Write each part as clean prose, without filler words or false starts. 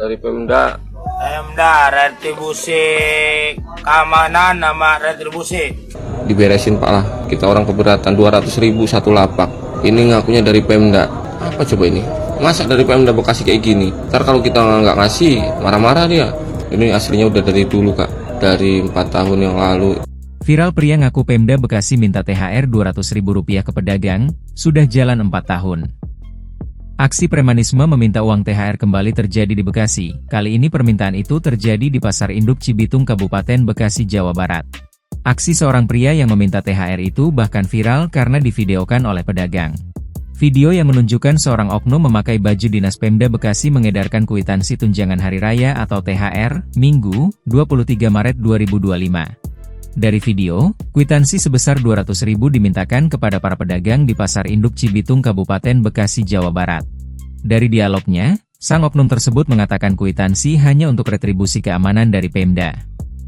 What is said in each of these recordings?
Dari Pemda. Retribusi keamanan nama retribusi. Diberesin Pak lah, kita orang keberatan 200.000 satu lapak. Ini ngakunya dari Pemda. Apa coba ini? Masa dari Pemda Bekasi kayak gini? Ntar kalau kita nggak ngasih, marah-marah dia. Ini aslinya udah dari dulu Kak, dari 4 tahun yang lalu. Viral pria ngaku Pemda Bekasi minta THR Rp200.000 ke pedagang, sudah jalan 4 tahun. Aksi premanisme meminta uang THR kembali terjadi di Bekasi. Kali ini permintaan itu terjadi di Pasar Induk Cibitung, Kabupaten Bekasi, Jawa Barat. Aksi seorang pria yang meminta THR itu bahkan viral karena divideokan oleh pedagang. Video yang menunjukkan seorang oknum memakai baju dinas Pemda Bekasi mengedarkan kwitansi tunjangan hari raya atau THR, Minggu, 23 Maret 2025. Dari video, kwitansi sebesar Rp200.000 dimintakan kepada para pedagang di Pasar Induk Cibitung, Kabupaten Bekasi, Jawa Barat. Dari dialognya, sang oknum tersebut mengatakan kwitansi hanya untuk retribusi keamanan dari Pemda.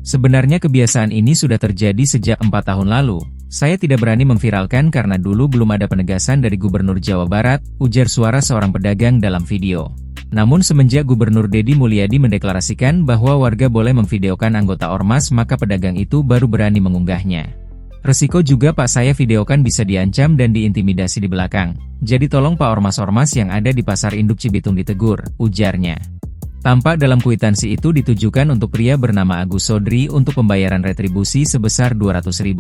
Sebenarnya kebiasaan ini sudah terjadi sejak 4 tahun lalu. Saya tidak berani memviralkan karena dulu belum ada penegasan dari Gubernur Jawa Barat, ujar suara seorang pedagang dalam video. Namun semenjak Gubernur Deddy Mulyadi mendeklarasikan bahwa warga boleh memvideokan anggota ormas, maka pedagang itu baru berani mengunggahnya. Resiko juga Pak, saya videokan bisa diancam dan diintimidasi di belakang. Jadi tolong Pak, ormas-ormas yang ada di Pasar Induk Cibitung ditegur, ujarnya. Tampak dalam kwitansi itu ditujukan untuk pria bernama Agus Sodri untuk pembayaran retribusi sebesar Rp200.000.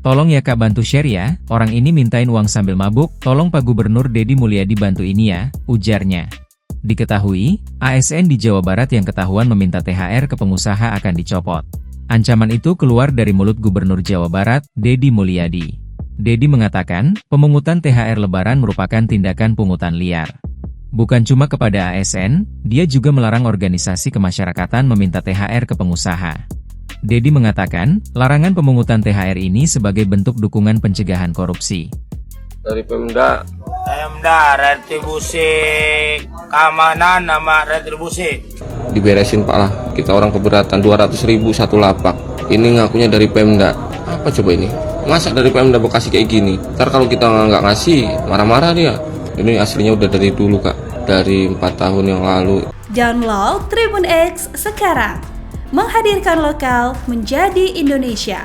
Tolong ya Kak, bantu share ya, orang ini mintain uang sambil mabuk, tolong Pak Gubernur Deddy Mulyadi bantu ini ya, ujarnya. Diketahui, ASN di Jawa Barat yang ketahuan meminta THR ke pengusaha akan dicopot. Ancaman itu keluar dari mulut Gubernur Jawa Barat, Deddy Mulyadi. Deddy mengatakan, pemungutan THR Lebaran merupakan tindakan pungutan liar. Bukan cuma kepada ASN, dia juga melarang organisasi kemasyarakatan meminta THR ke pengusaha. Deddy mengatakan, larangan pemungutan THR ini sebagai bentuk dukungan pencegahan korupsi. Dari Pemda. Retribusi keamanan nama retribusi. Diberesin Pak lah, kita orang keberatan 200.000 satu lapak. Ini ngakunya dari Pemda. Apa coba ini? Masa dari Pemda Bekasi kayak gini? Ntar kalau kita nggak ngasih, marah-marah dia. Ini aslinya udah dari dulu Kak, dari 4 tahun yang lalu. Download Tribun X sekarang, menghadirkan lokal menjadi Indonesia.